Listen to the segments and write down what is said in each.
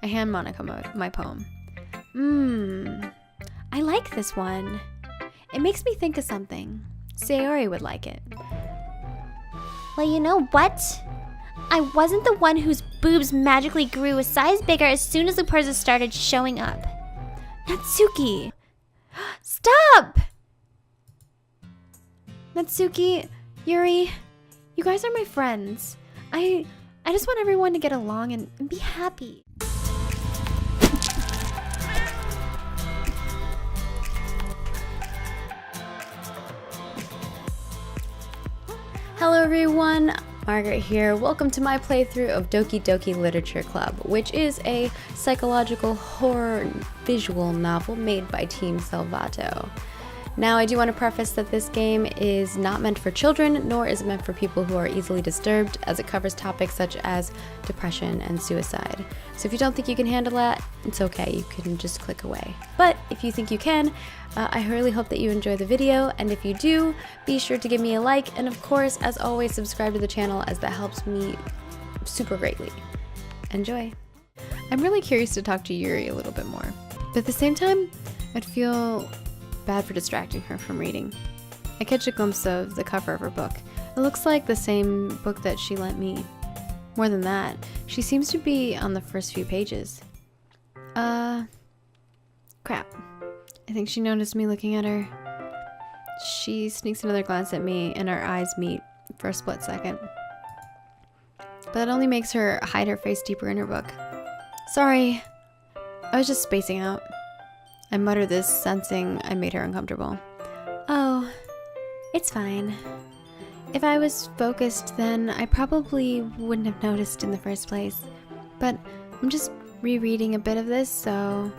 I hand Monica my poem. I like this one. It makes me think of something. Sayori would like it. Well, you know what? I wasn't the one whose boobs magically grew a size bigger as soon as Luperza started showing up. Natsuki! Stop! Natsuki, Yuri, you guys are my friends. I just want everyone to get along and be happy. Hello everyone, Margaret here. Welcome to my playthrough of Doki Doki Literature Club, which is a psychological horror visual novel made by Team Salvato. Now, I do want to preface that this game is not meant for children, nor is it meant for people who are easily disturbed, as it covers topics such as depression and suicide. So if you don't think you can handle that, it's okay, you can just click away. But if you think you can, I really hope that you enjoy the video, and if you do, be sure to give me a like, and of course, as always, subscribe to the channel, as that helps me super greatly. Enjoy! I'm really curious to talk to Yuri a little bit more, but at the same time, I'd feel bad for distracting her from reading. I catch a glimpse of the cover of her book. It looks like the same book that she lent me. More than that, she seems to be on the first few pages. Crap. I think she noticed me looking at her. She sneaks another glance at me and our eyes meet for a split second. But that only makes her hide her face deeper in her book. Sorry, I was just spacing out. I muttered this, sensing I made her uncomfortable. Oh, it's fine. If I was focused, then I probably wouldn't have noticed in the first place. But I'm just rereading a bit of this, so...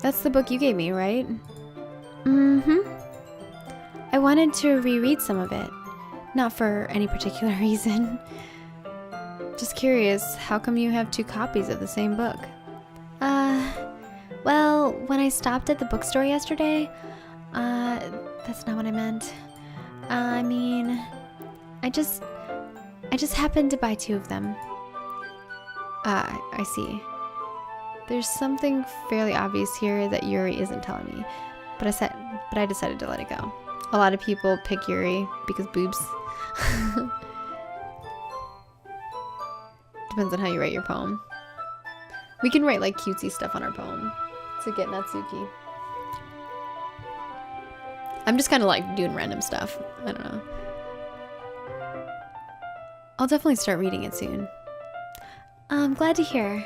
That's the book you gave me, right? Mm-hmm. I wanted to reread some of it. Not for any particular reason. Just curious, how come you have two copies of the same book? Well, when I stopped at the bookstore yesterday, that's not what I meant. I mean, I just happened to buy two of them. I see. There's something fairly obvious here that Yuri isn't telling me, but I decided to let it go. A lot of people pick Yuri because boobs. Depends on how you write your poem. We can write like cutesy stuff on our poem to get Natsuki. I'm just kind of like doing random stuff. I don't know. I'll definitely start reading it soon. I'm glad to hear.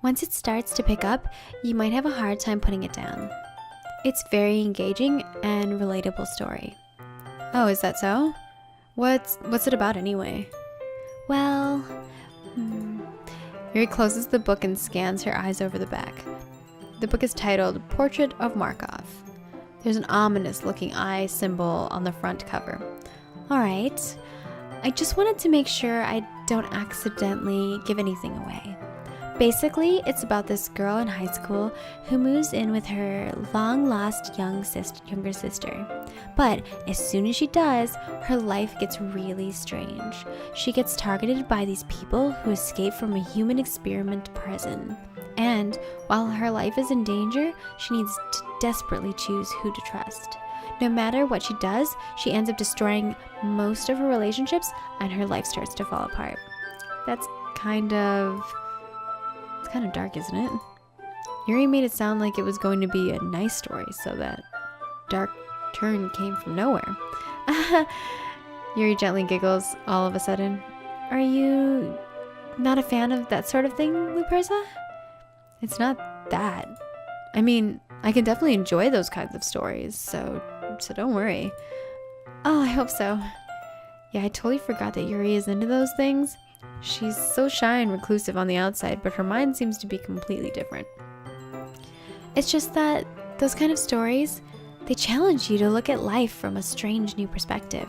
Once it starts to pick up, you might have a hard time putting it down. It's very engaging and relatable story. Oh, is that so? What's it about anyway? Well, Yuri closes the book and scans her eyes over the back. The book is titled Portrait of Markov. There's an ominous looking eye symbol on the front cover. Alright, I just wanted to make sure I don't accidentally give anything away. Basically, it's about this girl in high school who moves in with her long-lost younger sister. But as soon as she does, her life gets really strange. She gets targeted by these people who escape from a human experiment prison. And while her life is in danger, she needs to desperately choose who to trust. No matter what she does, she ends up destroying most of her relationships, and her life starts to fall apart. It's kind of dark, isn't it? Yuri made it sound like it was going to be a nice story, so that dark turn came from nowhere. Yuri gently giggles all of a sudden. Are you not a fan of that sort of thing, Luperza? It's not that. I mean, I can definitely enjoy those kinds of stories, so don't worry. Oh, I hope so. Yeah, I totally forgot that Yuri is into those things. She's so shy and reclusive on the outside, but her mind seems to be completely different. It's just that those kind of stories, they challenge you to look at life from a strange new perspective.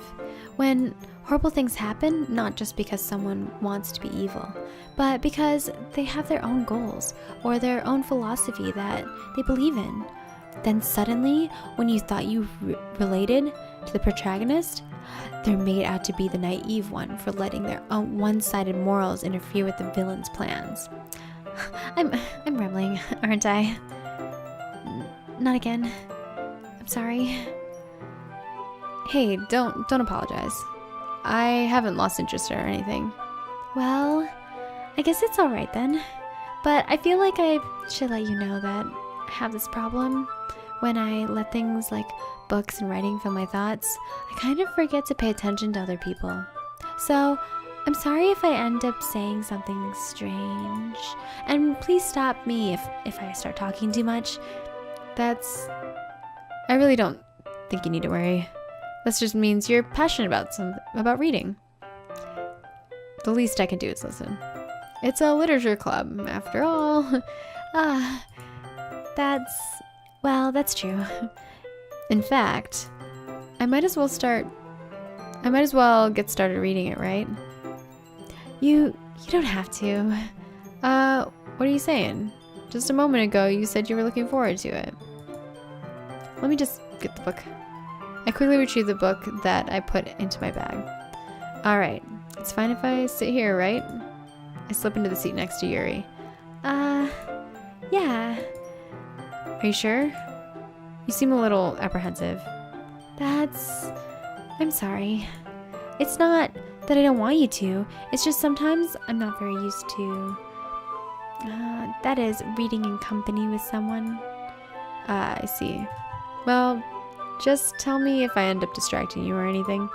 When horrible things happen, not just because someone wants to be evil, but because they have their own goals or their own philosophy that they believe in. Then suddenly, when you thought you related to the protagonist, they're made out to be the naive one for letting their own one-sided morals interfere with the villain's plans. I'm rambling, aren't I? Not again. I'm sorry. Hey, don't apologize. I haven't lost interest or anything. Well, I guess it's alright then. But I feel like I should let you know that I have this problem. When I let things like books and writing fill my thoughts, I kind of forget to pay attention to other people. So, I'm sorry if I end up saying something strange. And please stop me if I start talking too much. I really don't think you need to worry. This just means you're passionate about reading. The least I can do is listen. It's a literature club, after all. That's true. In fact, I might as well get started reading it, right? You don't have to. What are you saying? Just a moment ago, you said you were looking forward to it. Let me just get the book. I quickly retrieve the book that I put into my bag. Alright, it's fine if I sit here, right? I slip into the seat next to Yuri. Yeah. Are you sure? You seem a little apprehensive. I'm sorry. It's not that I don't want you to. It's just sometimes I'm not very used to, that is, reading in company with someone. I see. Well, just tell me if I end up distracting you or anything.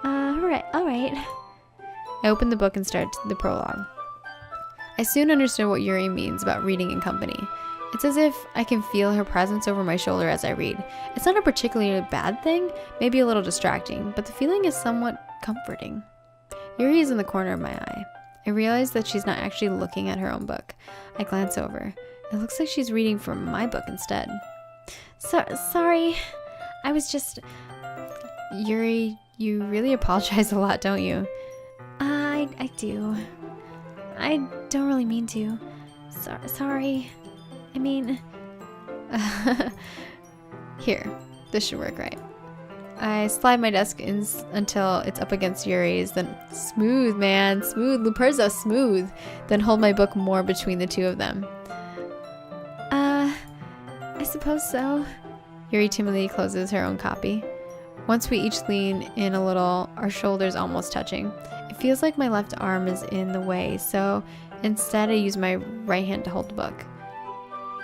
Alright. I open the book and start the prologue. I soon understand what Yuri means about reading in company. It's as if I can feel her presence over my shoulder as I read. It's not a particularly bad thing, maybe a little distracting, but the feeling is somewhat comforting. Yuri is in the corner of my eye. I realize that she's not actually looking at her own book. I glance over. It looks like she's reading from my book instead. Sorry. I was just... Yuri, you really apologize a lot, don't you? I do. I don't really mean to. Sorry. I mean... Here, this should work right. I slide my desk in until it's up against Yuri's, then smooth, man, smooth, Luperzo, smooth. Then hold my book more between the two of them. I suppose so. Yuri timidly closes her own copy. Once we each lean in a little, our shoulders almost touching. It feels like my left arm is in the way, so instead I use my right hand to hold the book.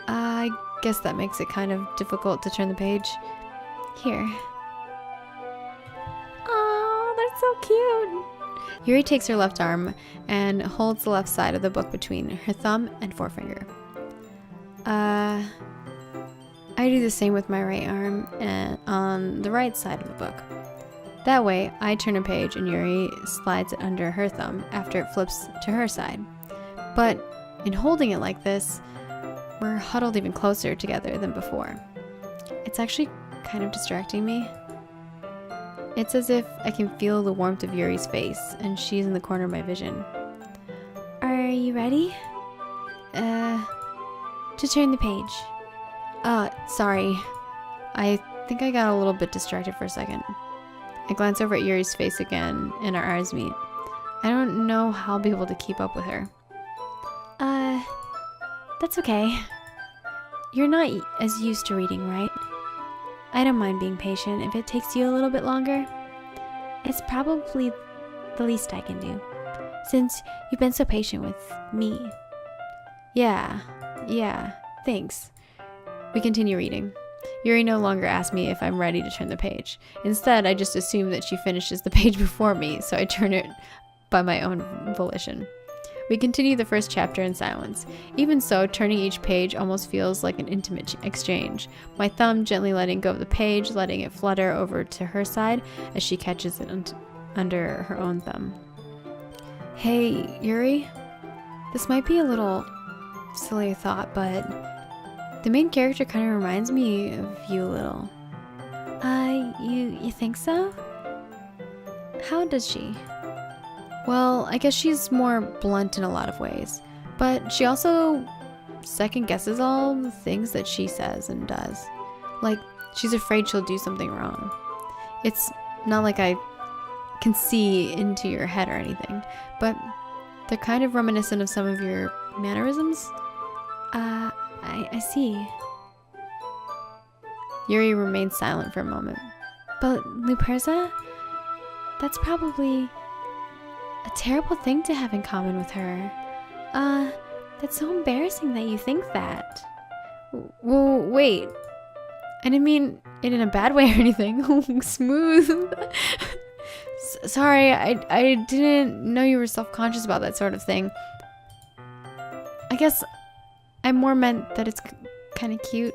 I guess that makes it kind of difficult to turn the page. Here. Oh, that's so cute. Yuri takes her left arm and holds the left side of the book between her thumb and forefinger. I do the same with my right arm and on the right side of the book. That way, I turn a page and Yuri slides it under her thumb after it flips to her side. But in holding it like this, we're huddled even closer together than before. It's actually kind of distracting me. It's as if I can feel the warmth of Yuri's face and she's in the corner of my vision. Are you ready? To turn the page. Sorry. I think I got a little bit distracted for a second. I glance over at Yuri's face again, and our eyes meet. I don't know how I'll be able to keep up with her. That's okay. You're not as used to reading, right? I don't mind being patient if it takes you a little bit longer. It's probably the least I can do, since you've been so patient with me. Yeah, thanks. We continue reading. Yuri no longer asks me if I'm ready to turn the page. Instead, I just assume that she finishes the page before me, so I turn it by my own volition. We continue the first chapter in silence. Even so, turning each page almost feels like an intimate exchange. My thumb gently letting go of the page, letting it flutter over to her side as she catches it under her own thumb. Hey, Yuri? This might be a little silly thought, but the main character kind of reminds me of you a little. You think so? How does she? Well, I guess she's more blunt in a lot of ways, but she also second guesses all the things that she says and does. Like, she's afraid she'll do something wrong. It's not like I can see into your head or anything, but they're kind of reminiscent of some of your mannerisms? I see. Yuri remained silent for a moment. But Luperza? That's probably a terrible thing to have in common with her. That's so embarrassing that you think that. Well, wait. I didn't mean it in a bad way or anything. Smooth. Sorry, I didn't know you were self-conscious about that sort of thing. I guess I more meant that it's kind of cute.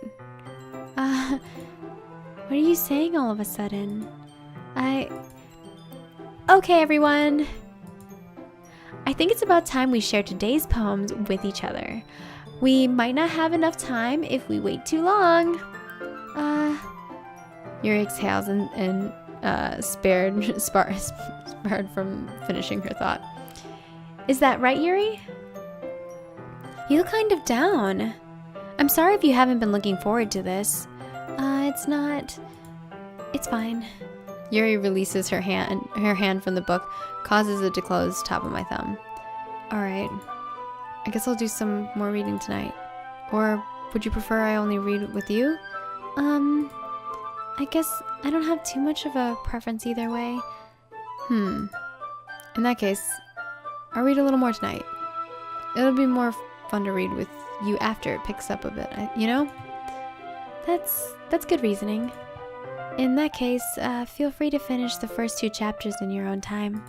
What are you saying all of a sudden? Okay, everyone. I think it's about time we share today's poems with each other. We might not have enough time if we wait too long. Yuri exhales and sparred from finishing her thought. Is that right, Yuri? You look kind of down. I'm sorry if you haven't been looking forward to this. It's fine. Yuri releases her hand from the book, causes it to close top of my thumb. Alright. I guess I'll do some more reading tonight. Or would you prefer I only read with you? I guess I don't have too much of a preference either way. In that case, I'll read a little more tonight. It'll be more fun to read with you after it picks up a bit, you know? That's good reasoning. In that case, feel free to finish the first 2 chapters in your own time.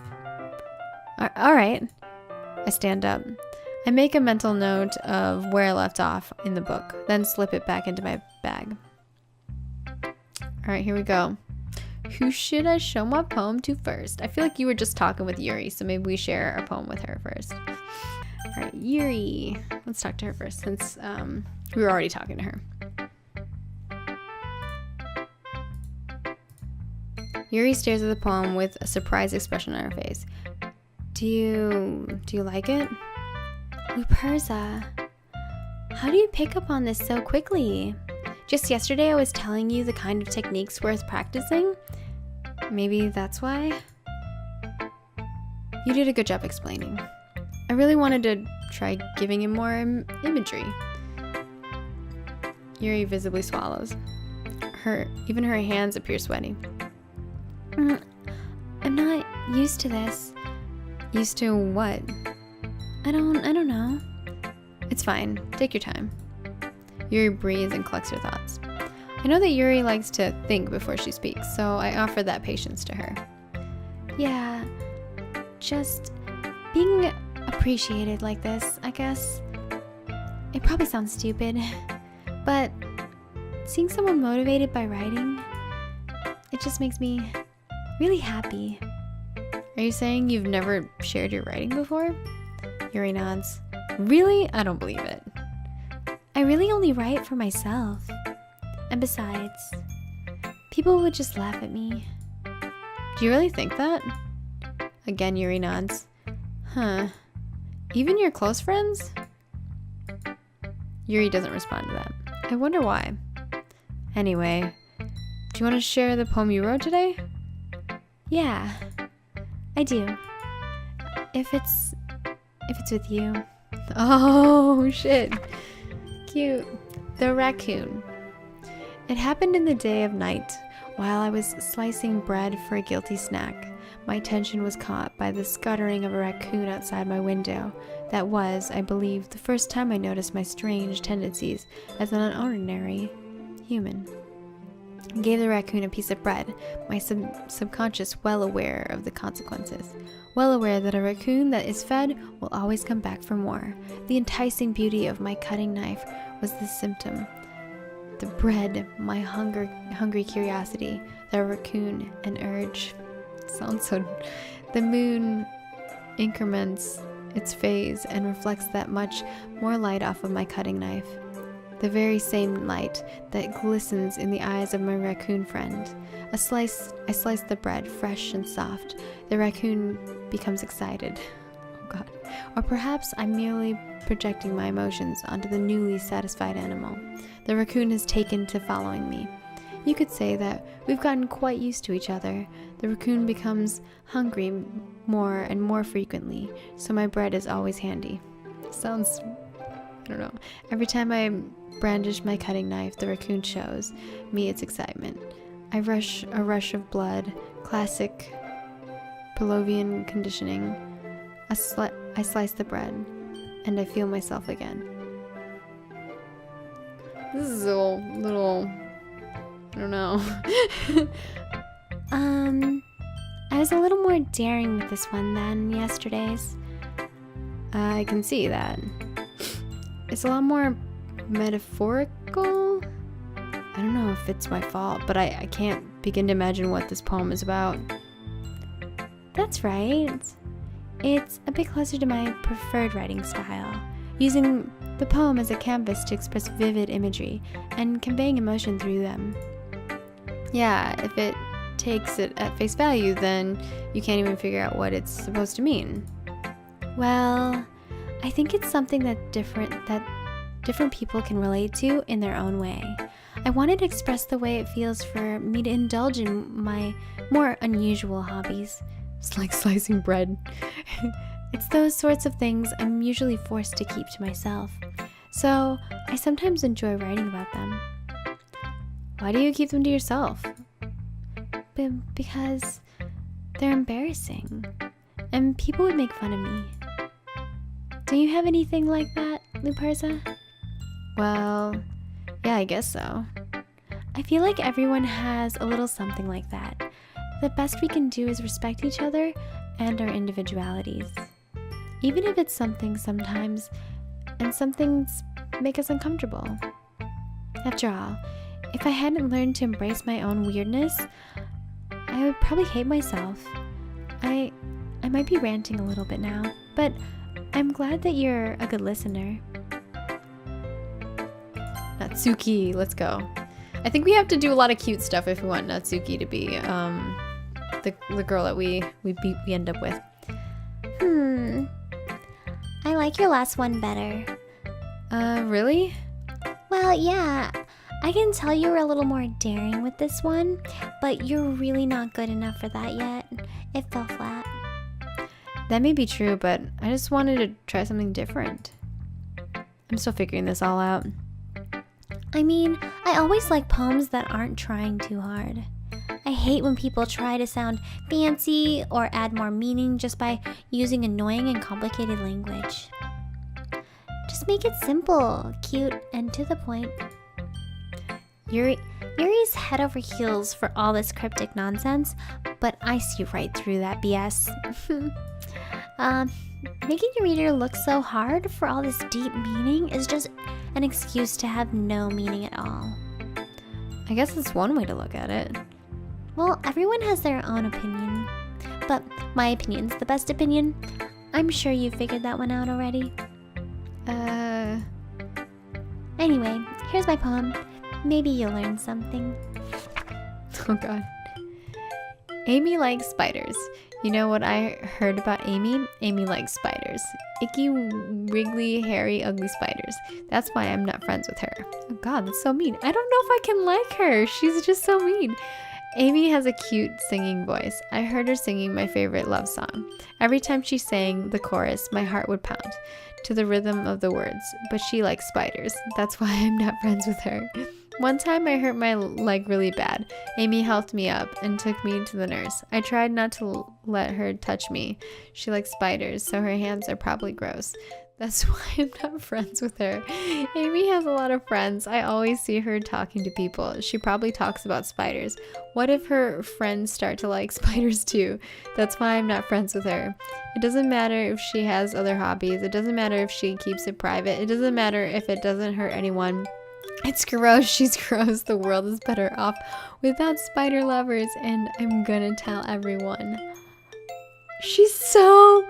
Alright. I stand up. I make a mental note of where I left off in the book, then slip it back into my bag. Alright, here we go. Who should I show my poem to first? I feel like you were just talking with Yuri, so maybe we share our poem with her first. Alright, Yuri. Let's talk to her first, since we were already talking to her. Yuri stares at the poem with a surprised expression on her face. Do you like it? Luperza, how do you pick up on this so quickly? Just yesterday I was telling you the kind of techniques worth practicing. Maybe that's why? You did a good job explaining. I really wanted to try giving him more imagery. Yuri visibly swallows. Even her hands appear sweaty. I'm not used to this. Used to what? I don't know. It's fine. Take your time. Yuri breathes and collects her thoughts. I know that Yuri likes to think before she speaks, so I offer that patience to her. Yeah, just being appreciated like this, I guess. It probably sounds stupid, but seeing someone motivated by writing, it just makes me really happy. Are you saying you've never shared your writing before? Yuri nods. Really? I don't believe it. I really only write for myself. And besides, people would just laugh at me. Do you really think that? Again, Yuri nods. Huh. Even your close friends? Yuri doesn't respond to that. I wonder why. Anyway, do you want to share the poem you wrote today? Yeah, I do. If it's with you. Oh, shit. Cute. The raccoon. It happened in the day of night, while I was slicing bread for a guilty snack. My attention was caught by the scuttering of a raccoon outside my window. That was, I believe, the first time I noticed my strange tendencies as an ordinary human. I gave the raccoon a piece of bread, my subconscious well aware of the consequences. Well aware that a raccoon that is fed will always come back for more. The enticing beauty of my cutting knife was the symptom. The bread, my hungry curiosity, the raccoon, an urge. Sounds so... The moon increments its phase and reflects that much more light off of my cutting knife. The very same light that glistens in the eyes of my raccoon friend. I slice the bread, fresh and soft. The raccoon becomes excited. Oh God. Or perhaps I'm merely projecting my emotions onto the newly satisfied animal. The raccoon has taken to following me. You could say that we've gotten quite used to each other. The raccoon becomes hungry more and more frequently, so my bread is always handy. Sounds I don't know. Every time I brandish my cutting knife, the raccoon shows me its excitement. I rush a rush of blood, classic Pavlovian conditioning. I slice the bread, and I feel myself again. This is a little, I don't know. I was a little more daring with this one than yesterday's. I can see that. It's a lot more metaphorical. I don't know if it's my fault, but I can't begin to imagine what this poem is about. That's right. It's a bit closer to my preferred writing style, using the poem as a canvas to express vivid imagery and conveying emotion through them. Yeah, if it takes it at face value, then you can't even figure out what it's supposed to mean. Well, I think it's something that different people can relate to in their own way. I wanted to express the way it feels for me to indulge in my more unusual hobbies. It's like slicing bread. It's those sorts of things I'm usually forced to keep to myself. So I sometimes enjoy writing about them. Why do you keep them to yourself? Because they're embarrassing, and people would make fun of me. Do you have anything like that, Luparza? Well, yeah, I guess so. I feel like everyone has a little something like that. The best we can do is respect each other and our individualities. Even if it's something sometimes, and some things make us uncomfortable. After all, if I hadn't learned to embrace my own weirdness, I would probably hate myself. I might be ranting a little bit now, but I'm glad that you're a good listener. Natsuki, let's go. I think we have to do a lot of cute stuff if we want Natsuki to be the girl that we end up with. I like your last one better. Really? Well, yeah. I can tell you were a little more daring with this one, but you're really not good enough for that yet. It fell flat. That may be true, but I just wanted to try something different. I'm still figuring this all out. I mean, I always like poems that aren't trying too hard. I hate when people try to sound fancy or add more meaning just by using annoying and complicated language. Just make it simple, cute, and to the point. Yuri's head over heels for all this cryptic nonsense, but I see right through that BS. Making your reader look so hard for all this deep meaning is just an excuse to have no meaning at all. I guess that's one way to look at it. Well, everyone has their own opinion, but my opinion's the best opinion. I'm sure you figured that one out already. Anyway, here's my poem. Maybe you'll learn something. Oh god. Amy likes spiders. You know what I heard about Amy? Amy likes spiders. Icky, wriggly, hairy, ugly spiders. That's why I'm not friends with her. Oh god, that's so mean. I don't know if I can like her. She's just so mean. Amy has a cute singing voice. I heard her singing my favorite love song. Every time she sang the chorus, my heart would pound to the rhythm of the words. But she likes spiders. That's why I'm not friends with her. One time I hurt my leg really bad. Amy helped me up and took me to the nurse. I tried not to let her touch me. She likes spiders, so her hands are probably gross. That's why I'm not friends with her. Amy has a lot of friends. I always see her talking to people. She probably talks about spiders. What if her friends start to like spiders too? That's why I'm not friends with her. It doesn't matter if she has other hobbies. It doesn't matter if she keeps it private. It doesn't matter if it doesn't hurt anyone. It's gross. She's gross. The world is better off without spider lovers, and I'm gonna tell everyone. She's so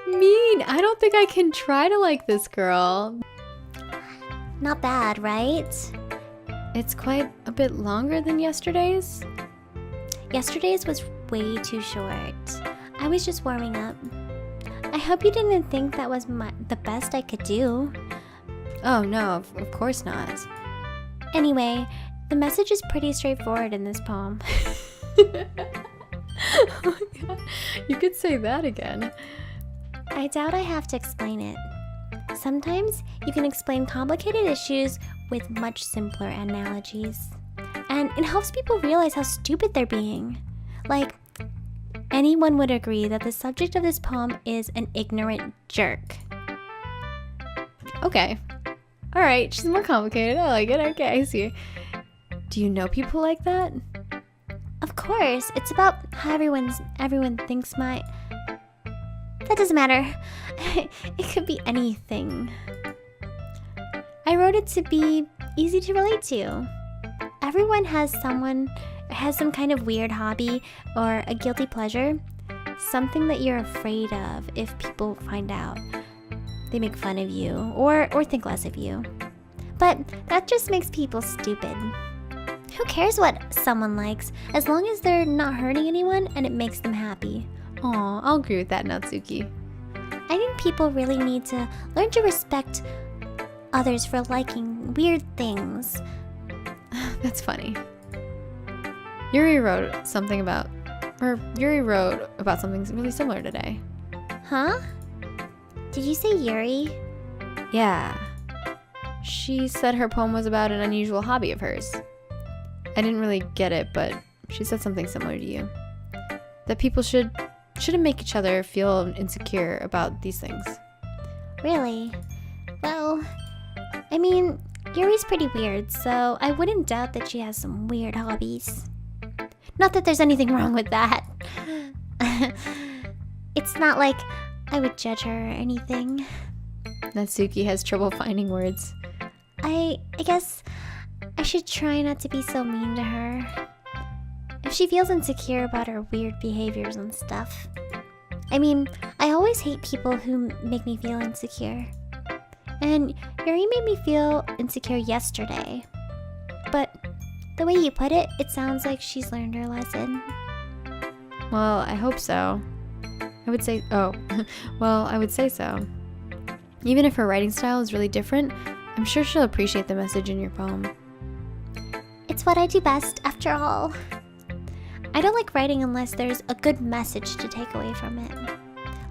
mean. I don't think I can try to like this girl. Not bad, right? It's quite a bit longer than yesterday's. Yesterday's was way too short. I was just warming up. I hope you didn't think that was the best I could do. Oh no, of course not. Anyway, the message is pretty straightforward in this poem. Oh my god, you could say that again. I doubt I have to explain it. Sometimes you can explain complicated issues with much simpler analogies. And it helps people realize how stupid they're being. Like, anyone would agree that the subject of this poem is an ignorant jerk. Okay. Alright, she's more complicated. I like it. Okay, I see. Do you know people like that? Of course, it's about how everyone thinks my... That doesn't matter. It could be anything. I wrote it to be easy to relate to. Everyone has some kind of weird hobby or a guilty pleasure. Something that you're afraid of if people find out. They make fun of you or think less of you. But that just makes people stupid. Who cares what someone likes as long as they're not hurting anyone and it makes them happy? Aw, I'll agree with that, Natsuki. I think people really need to learn to respect others for liking weird things. That's funny. Yuri wrote about something really similar today. Huh? Did you say Yuri? Yeah. She said her poem was about an unusual hobby of hers. I didn't really get it, but she said something similar to you. That people shouldn't make each other feel insecure about these things. Really? Well, I mean, Yuri's pretty weird, so I wouldn't doubt that she has some weird hobbies. Not that there's anything wrong with that. It's not like I would judge her or anything. Natsuki has trouble finding words. I guess I should try not to be so mean to her. If she feels insecure about her weird behaviors and stuff. I mean, I always hate people who make me feel insecure. And Yuri made me feel insecure yesterday. But the way you put it, it sounds like she's learned her lesson. Well, I hope so. I would say so. Even if her writing style is really different, I'm sure she'll appreciate the message in your poem. It's what I do best, after all. I don't like writing unless there's a good message to take away from it.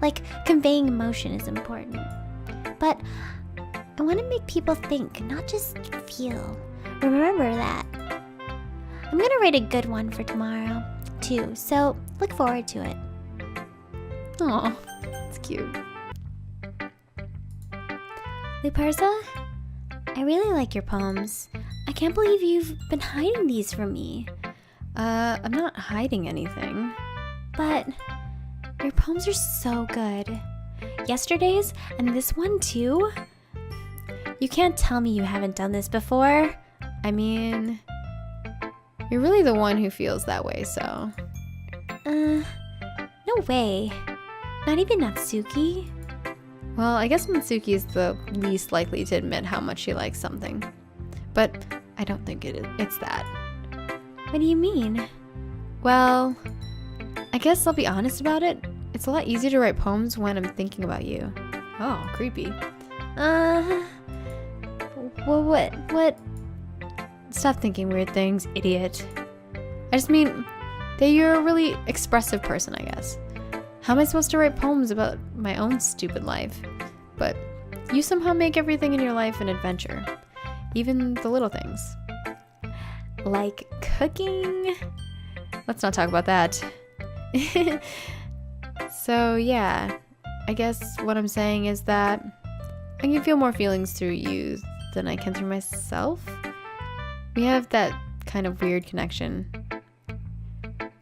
Like, conveying emotion is important. But I want to make people think, not just feel. Remember that. I'm gonna write a good one for tomorrow, too, so look forward to it. Aw, it's cute. Luparza, I really like your poems. I can't believe you've been hiding these from me. I'm not hiding anything. But your poems are so good. Yesterday's and this one too. You can't tell me you haven't done this before. I mean, you're really the one who feels that way, so... No way. Not even Natsuki? Well, I guess Natsuki is the least likely to admit how much she likes something. But I don't think it's that. What do you mean? Well, I guess I'll be honest about it. It's a lot easier to write poems when I'm thinking about you. Oh, creepy. Well, what? Stop thinking weird things, idiot. I just mean that you're a really expressive person, I guess. How am I supposed to write poems about my own stupid life? But you somehow make everything in your life an adventure. Even the little things. Like cooking. Let's not talk about that. So yeah, I guess what I'm saying is that I can feel more feelings through you than I can through myself. We have that kind of weird connection.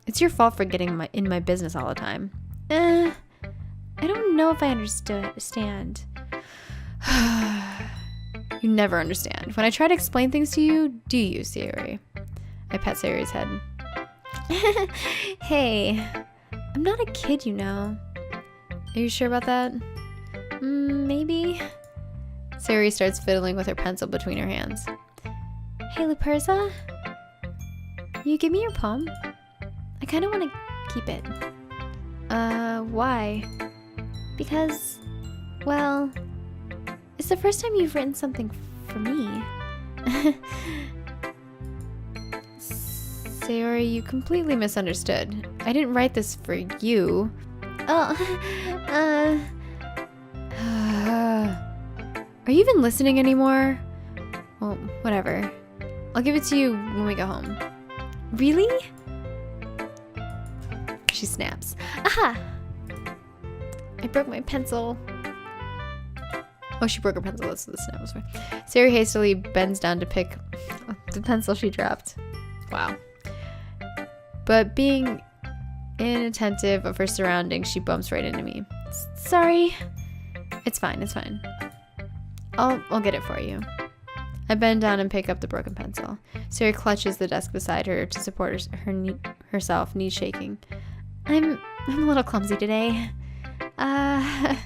It's your fault for getting in my business all the time. I don't know if I understand. You never understand. When I try to explain things to you, do you, Sayori? I pat Sayori's head. Hey, I'm not a kid, you know. Are you sure about that? Maybe. Sayori starts fiddling with her pencil between her hands. Hey, Luparza? You give me your poem? I kind of want to keep it. Why? Because, well, it's the first time you've written something for me. Sayori, you completely misunderstood. I didn't write this for you. Oh, Are you even listening anymore? Well, whatever. I'll give it to you when we go home. Really? She snaps. Aha! I broke my pencil. Oh, she broke her pencil. That's what the snap was for. Sayori hastily bends down to pick up the pencil she dropped. Wow. But being inattentive of her surroundings, she bumps right into me. Sorry. It's fine, it's fine. I'll get it for you. I bend down and pick up the broken pencil. Sayori clutches the desk beside her to support herself, knees shaking. I'm a little clumsy today. Let's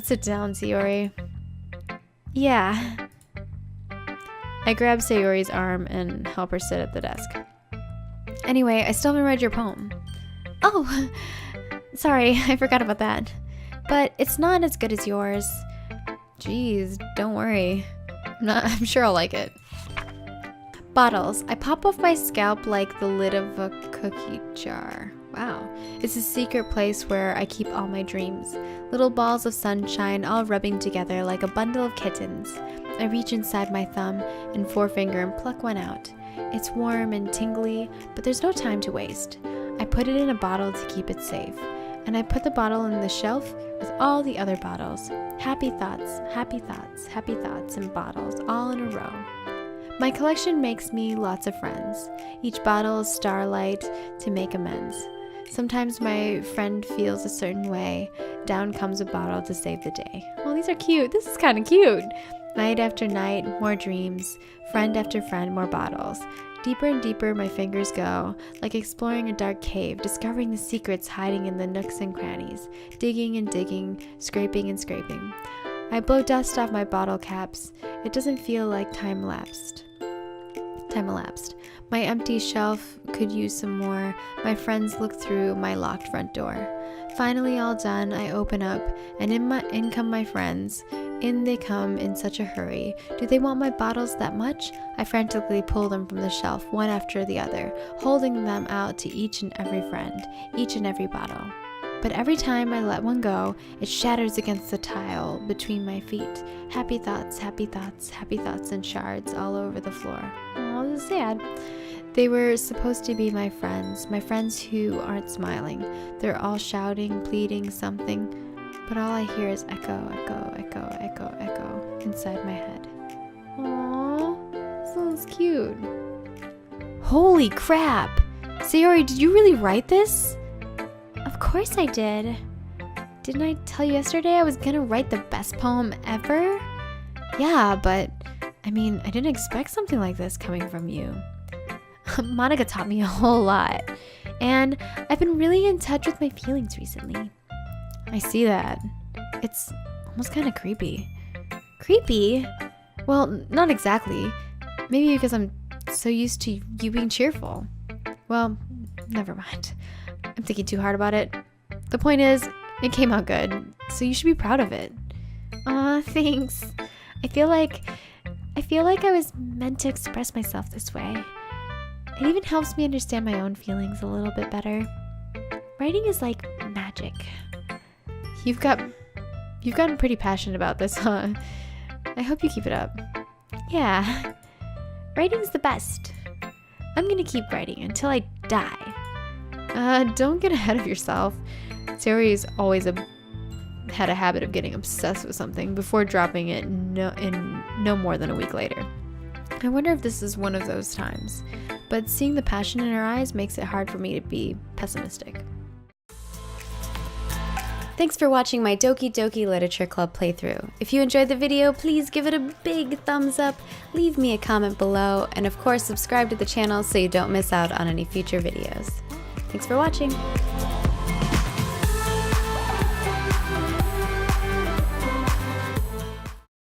sit down, Sayori. Yeah. I grab Sayori's arm and help her sit at the desk. Anyway, I still haven't read your poem. Oh, sorry, I forgot about that. But it's not as good as yours. Jeez, don't worry. I'm sure I'll like it. Bottles. I pop off my scalp like the lid of a cookie jar. Wow. It's a secret place where I keep all my dreams. Little balls of sunshine all rubbing together like a bundle of kittens. I reach inside my thumb and forefinger and pluck one out. It's warm and tingly, but there's no time to waste. I put it in a bottle to keep it safe. And I put the bottle in the shelf with all the other bottles. Happy thoughts, happy thoughts, happy thoughts, and bottles all in a row. My collection makes me lots of friends. Each bottle is starlight to make amends. Sometimes my friend feels a certain way. Down comes a bottle to save the day. Oh, these are cute. This is kind of cute. Night after night, more dreams. Friend after friend, more bottles. Deeper and deeper my fingers go, like exploring a dark cave, discovering the secrets hiding in the nooks and crannies. Digging and digging, scraping and scraping. I blow dust off my bottle caps. It doesn't feel like time elapsed. My empty shelf could use some more. My friends look through my locked front door. Finally all done, I open up, and in come my friends. In they come in such a hurry. Do they want my bottles that much? I frantically pull them from the shelf, one after the other, holding them out to each and every friend, each and every bottle. But every time I let one go, it shatters against the tile between my feet. Happy thoughts, happy thoughts, happy thoughts, and shards all over the floor. Oh, this is sad. They were supposed to be my friends who aren't smiling. They're all shouting, pleading something, but all I hear is echo, echo, echo, echo, echo inside my head. Aww, this one's cute. Holy crap! Sayori, did you really write this? Of course I did. Didn't I tell you yesterday I was gonna write the best poem ever? Yeah, but I mean, I didn't expect something like this coming from you. Monica taught me a whole lot, and I've been really in touch with my feelings recently. I see that. It's almost kind of creepy. Creepy? Well, not exactly. Maybe because I'm so used to you being cheerful. Well, never mind. I'm thinking too hard about it. The point is, it came out good, so you should be proud of it. Aw, thanks. I feel like I was meant to express myself this way. It even helps me understand my own feelings a little bit better. Writing is like magic. You've gotten pretty passionate about this, huh? I hope you keep it up. Yeah. Writing's the best. I'm gonna keep writing until I die. Don't get ahead of yourself. Sayori's always had a habit of getting obsessed with something before dropping it no more than a week later. I wonder if this is one of those times, but seeing the passion in her eyes makes it hard for me to be pessimistic. Thanks for watching my Doki Doki Literature Club playthrough. If you enjoyed the video, please give it a big thumbs up, leave me a comment below, and of course subscribe to the channel so you don't miss out on any future videos. Thanks for watching!